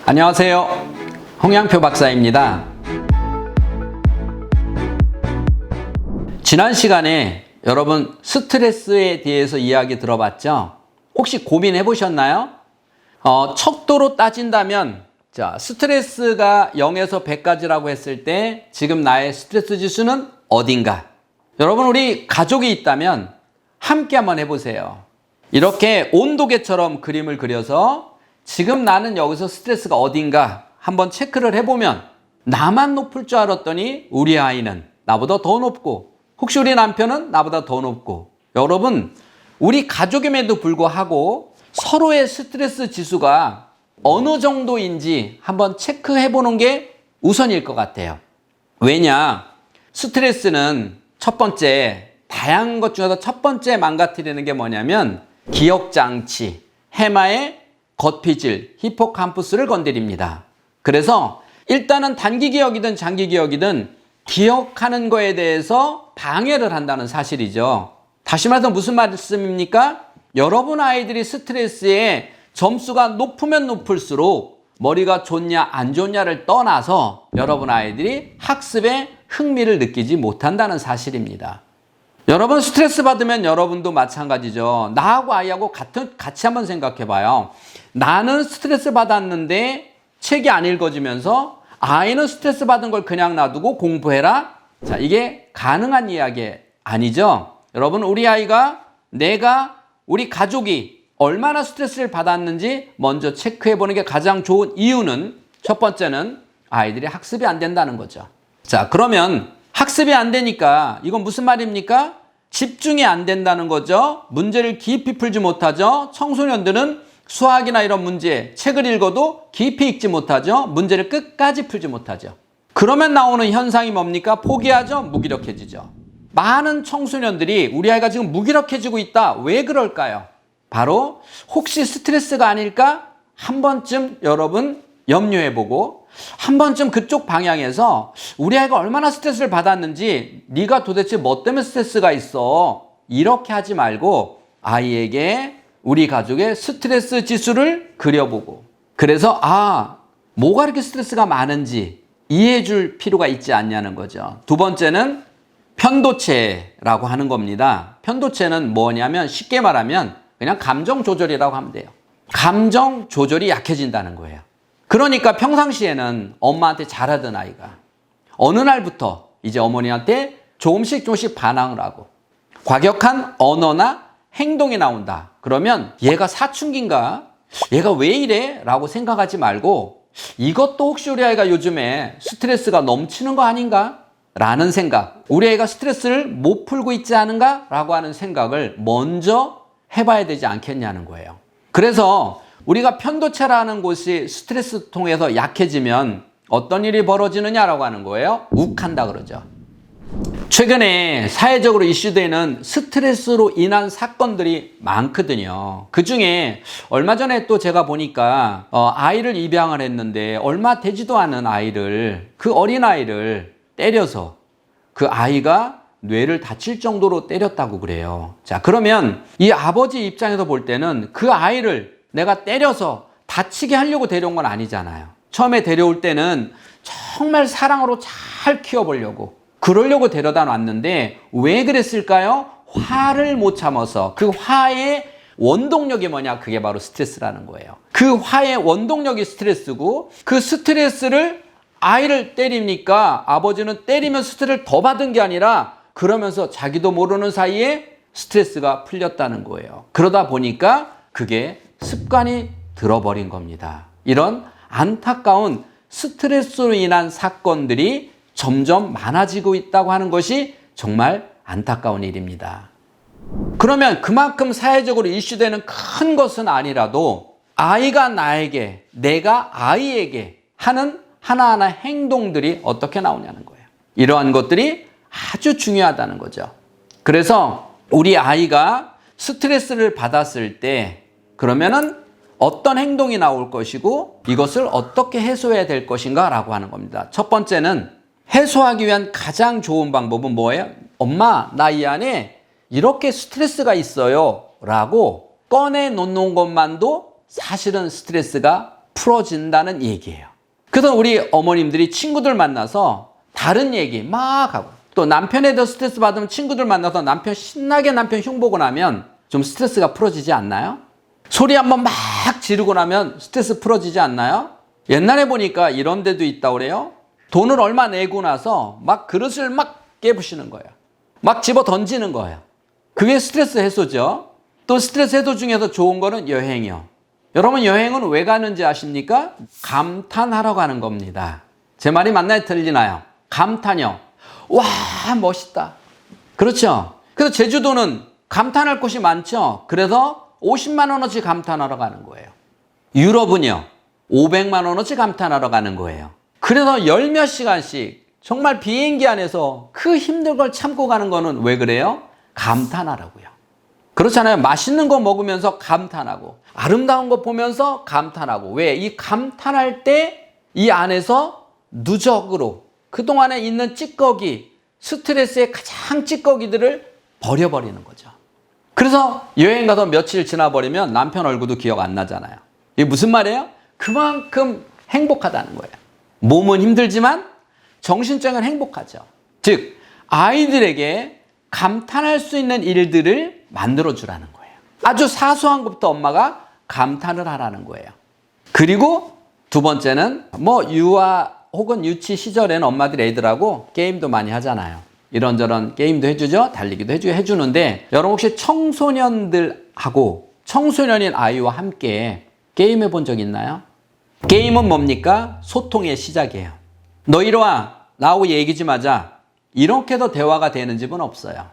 안녕하세요. 홍양표 박사입니다. 지난 시간에 여러분 스트레스에 대해서 이야기 들어봤죠? 혹시 고민해 보셨나요? 척도로 따진다면 스트레스가 0에서 100까지라고 했을 때 지금 나의 스트레스 지수는 어딘가? 여러분 우리 가족이 있다면 함께 한번 해보세요. 이렇게 온도계처럼 그림을 그려서 지금 나는 여기서 스트레스가 어딘가 한번 체크를 해보면 나만 높을 줄 알았더니 우리 아이는 나보다 더 높고 혹시 우리 남편은 나보다 더 높고 여러분 우리 가족임에도 불구하고 서로의 스트레스 지수가 어느 정도인지 한번 체크해보는 게 우선일 것 같아요. 왜냐? 스트레스는 첫 번째 다양한 것 중에서 첫 번째 망가뜨리는 게 뭐냐면 기억장치, 해마의 겉피질, 히포캄푸스를 건드립니다. 그래서 일단은 단기 기억이든 장기 기억이든 기억하는 거에 대해서 방해를 한다는 사실이죠. 다시 말해서 무슨 말씀입니까? 여러분 아이들이 스트레스에 점수가 높으면 높을수록 머리가 좋냐 안 좋냐를 떠나서 여러분 아이들이 학습에 흥미를 느끼지 못한다는 사실입니다. 여러분 스트레스 받으면 여러분도 마찬가지죠. 나하고 아이하고 같이 한번 생각해 봐요. 나는 스트레스 받았는데 책이 안 읽어지면서 아이는 스트레스 받은 걸 그냥 놔두고 공부해라. 자, 이게 가능한 이야기 아니죠. 여러분 우리 아이가 내가 우리 가족이 얼마나 스트레스를 받았는지 먼저 체크해 보는 게 가장 좋은 이유는 첫 번째는 아이들이 학습이 안 된다는 거죠. 자, 그러면 학습이 안 되니까 이건 무슨 말입니까? 집중이 안 된다는 거죠. 문제를 깊이 풀지 못하죠. 청소년들은 수학이나 이런 문제, 책을 읽어도 깊이 읽지 못하죠. 문제를 끝까지 풀지 못하죠. 그러면 나오는 현상이 뭡니까? 포기하죠. 무기력해지죠. 많은 청소년들이 우리 아이가 지금 무기력해지고 있다. 왜 그럴까요? 바로 혹시 스트레스가 아닐까? 한 번쯤 여러분 염려해보고 한 번쯤 그쪽 방향에서 우리 아이가 얼마나 스트레스를 받았는지 네가 도대체 뭐 때문에 스트레스가 있어? 이렇게 하지 말고 아이에게 우리 가족의 스트레스 지수를 그려보고 그래서 뭐가 이렇게 스트레스가 많은지 이해해 줄 필요가 있지 않냐는 거죠. 두 번째는 편도체라고 하는 겁니다. 편도체는 뭐냐면 쉽게 말하면 그냥 감정 조절이라고 하면 돼요. 감정 조절이 약해진다는 거예요. 그러니까 평상시에는 엄마한테 잘하던 아이가 어느 날부터 이제 어머니한테 조금씩 반항을 하고 과격한 언어나 행동이 나온다. 그러면 얘가 사춘기인가? 얘가 왜 이래? 라고 생각하지 말고 이것도 혹시 우리 아이가 요즘에 스트레스가 넘치는 거 아닌가? 라는 생각. 우리 아이가 스트레스를 못 풀고 있지 않은가? 라고 하는 생각을 먼저 해봐야 되지 않겠냐는 거예요. 그래서 우리가 편도체라는 곳이 스트레스 통해서 약해지면 어떤 일이 벌어지느냐라고 하는 거예요. 욱한다 그러죠. 최근에 사회적으로 이슈되는 스트레스로 인한 사건들이 많거든요. 그 중에 얼마 전에 또 제가 보니까 아이를 입양을 했는데 얼마 되지도 않은 아이를 그 어린아이를 때려서 그 아이가 뇌를 다칠 정도로 때렸다고 그래요. 자, 그러면 이 아버지 입장에서 볼 때는 그 아이를 내가 때려서 다치게 하려고 데려온 건 아니잖아요. 처음에 데려올 때는 정말 사랑으로 잘 키워보려고 그러려고 데려다 놨는데 왜 그랬을까요? 화를 못 참아서 그 화의 원동력이 뭐냐? 그게 바로 스트레스라는 거예요. 그 화의 원동력이 스트레스고 그 스트레스를 아이를 때리니까 아버지는 때리면 스트레스를 더 받은 게 아니라 그러면서 자기도 모르는 사이에 스트레스가 풀렸다는 거예요. 그러다 보니까 그게 습관이 들어버린 겁니다. 이런 안타까운 스트레스로 인한 사건들이 점점 많아지고 있다고 하는 것이 정말 안타까운 일입니다. 그러면 그만큼 사회적으로 이슈되는 큰 것은 아니라도 아이가 나에게, 내가 아이에게 하는 하나하나 행동들이 어떻게 나오냐는 거예요. 이러한 것들이 아주 중요하다는 거죠. 그래서 우리 아이가 스트레스를 받았을 때 그러면은 어떤 행동이 나올 것이고 이것을 어떻게 해소해야 될 것인가 라고 하는 겁니다. 첫 번째는 해소하기 위한 가장 좋은 방법은 뭐예요? 엄마, 나 이 안에 이렇게 스트레스가 있어요 라고 꺼내놓는 것만도 사실은 스트레스가 풀어진다는 얘기예요. 그래서 우리 어머님들이 친구들 만나서 다른 얘기 막 하고, 또 남편에 대해서 스트레스 받으면 친구들 만나서 남편 신나게 남편 흉보고 나면 좀 스트레스가 풀어지지 않나요? 소리 한번 막 지르고 나면 스트레스 풀어지지 않나요? 옛날에 보니까 이런 데도 있다고 그래요. 돈을 얼마 내고 나서 막 그릇을 막 깨부시는 거예요. 막 집어 던지는 거예요. 그게 스트레스 해소죠. 또 스트레스 해소 중에서 좋은 거는 여행이요. 여러분, 여행은 왜 가는지 아십니까? 감탄하러 가는 겁니다. 제 말이 맞나요? 틀리나요? 감탄요. 와, 멋있다. 그렇죠? 그래서 제주도는 감탄할 곳이 많죠. 그래서 50만 원어치 감탄하러 가는 거예요. 유럽은요, 500만 원어치 감탄하러 가는 거예요. 그래서 열 몇 시간씩 정말 비행기 안에서 그 힘든 걸 참고 가는 거는 왜 그래요? 감탄하라고요. 그렇잖아요. 맛있는 거 먹으면서 감탄하고, 아름다운 거 보면서 감탄하고. 왜? 이 감탄할 때 이 안에서 누적으로 그동안에 있는 찌꺼기, 스트레스의 가장 찌꺼기들을 버려버리는 거죠. 그래서 여행 가서 며칠 지나버리면 남편 얼굴도 기억 안 나잖아요. 이게 무슨 말이에요? 그만큼 행복하다는 거예요. 몸은 힘들지만 정신적인 행복하죠. 즉, 아이들에게 감탄할 수 있는 일들을 만들어주라는 거예요. 아주 사소한 것부터 엄마가 감탄을 하라는 거예요. 그리고 두 번째는 유아 혹은 유치 시절에는 엄마들이 애들하고 게임도 많이 하잖아요. 이런저런 게임도 해주죠. 달리기도 해주는데, 여러분 혹시 청소년들하고 청소년인 아이와 함께 게임해 본 적 있나요? 게임은 뭡니까? 소통의 시작이에요. 너 이리 와. 나하고 얘기 좀 하자. 이렇게도 대화가 되는 집은 없어요.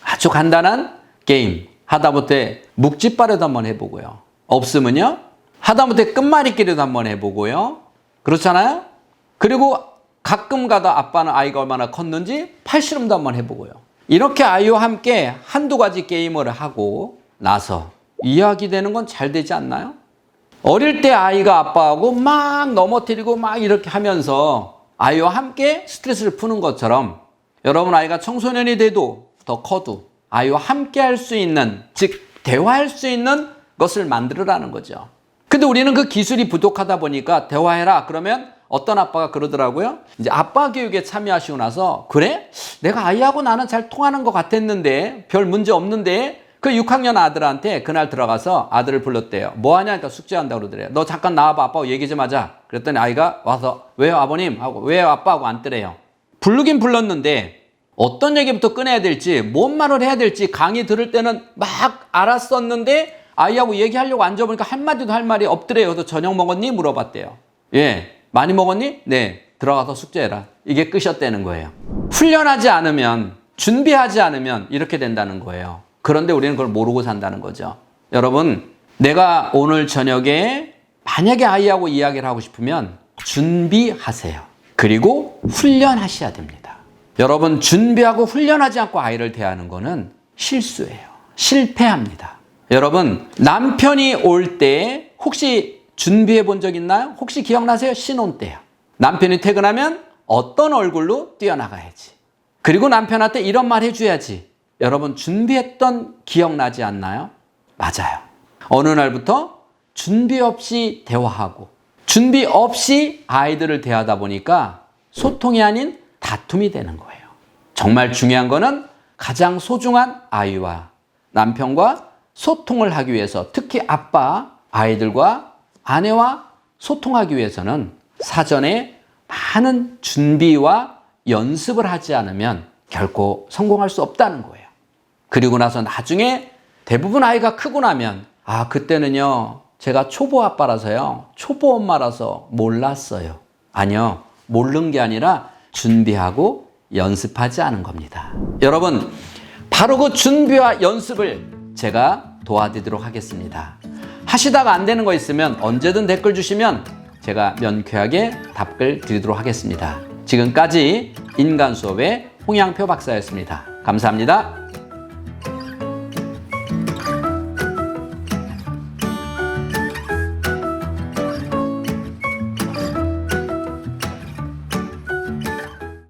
아주 간단한 게임. 하다못해 묵찌빠레도 한번 해보고요. 없으면요, 하다못해 끝말잇기도 한번 해보고요. 그렇잖아요? 그리고 가끔 가다 아빠는 아이가 얼마나 컸는지 팔씨름도 한번 해보고요. 이렇게 아이와 함께 한두 가지 게임을 하고 나서 이야기되는 건 잘 되지 않나요? 어릴 때 아이가 아빠하고 막 넘어뜨리고 막 이렇게 하면서 아이와 함께 스트레스를 푸는 것처럼, 여러분 아이가 청소년이 돼도 더 커도 아이와 함께 할 수 있는, 즉 대화할 수 있는 것을 만들으라는 거죠. 근데 우리는 그 기술이 부족하다 보니까 대화해라 그러면 어떤 아빠가 그러더라고요. 이제 아빠 교육에 참여하시고 나서, 그래? 내가 아이하고 나는 잘 통하는 것 같았는데, 별 문제 없는데, 그 6학년 아들한테 그날 들어가서 아들을 불렀대요. 뭐 하냐? 그러니까 숙제한다고 그러더래요. 너 잠깐 나와봐. 아빠하고 얘기 좀 하자. 그랬더니 아이가 와서, 왜요 아버님? 하고, 왜요 아빠? 하고 앉더래요. 부르긴 불렀는데 어떤 얘기부터 꺼내야 될지, 뭔 말을 해야 될지 강의 들을 때는 막 알았었는데 아이하고 얘기하려고 앉아보니까 한마디도 할 말이 없더래요. 그래서 저녁 먹었니? 물어봤대요. 예. 많이 먹었니? 네. 들어가서 숙제해라. 이게 끝이었다는 거예요. 훈련하지 않으면, 준비하지 않으면 이렇게 된다는 거예요. 그런데 우리는 그걸 모르고 산다는 거죠. 여러분, 내가 오늘 저녁에 만약에 아이하고 이야기를 하고 싶으면 준비하세요. 그리고 훈련하셔야 됩니다. 여러분, 준비하고 훈련하지 않고 아이를 대하는 거는 실수예요. 실패합니다. 여러분, 남편이 올 때 혹시 준비해 본 적 있나요? 혹시 기억나세요? 신혼 때요. 남편이 퇴근하면 어떤 얼굴로 뛰어나가야지. 그리고 남편한테 이런 말 해줘야지. 여러분, 준비했던 기억나지 않나요? 맞아요. 어느 날부터 준비 없이 대화하고 준비 없이 아이들을 대하다 보니까 소통이 아닌 다툼이 되는 거예요. 정말 중요한 거는 가장 소중한 아이와 남편과 소통을 하기 위해서, 특히 아빠, 아이들과 아내와 소통하기 위해서는 사전에 많은 준비와 연습을 하지 않으면 결코 성공할 수 없다는 거예요. 그리고 나서 나중에 대부분 아이가 크고 나면, 그때는요 제가 초보 아빠라서요, 초보 엄마라서 몰랐어요. 아니요, 모르는 게 아니라 준비하고 연습하지 않은 겁니다. 여러분, 바로 그 준비와 연습을 제가 도와드리도록 하겠습니다. 하시다가 안 되는 거 있으면 언제든 댓글 주시면 제가 명쾌하게 답글 드리도록 하겠습니다. 지금까지 인간수업의 홍양표 박사였습니다. 감사합니다.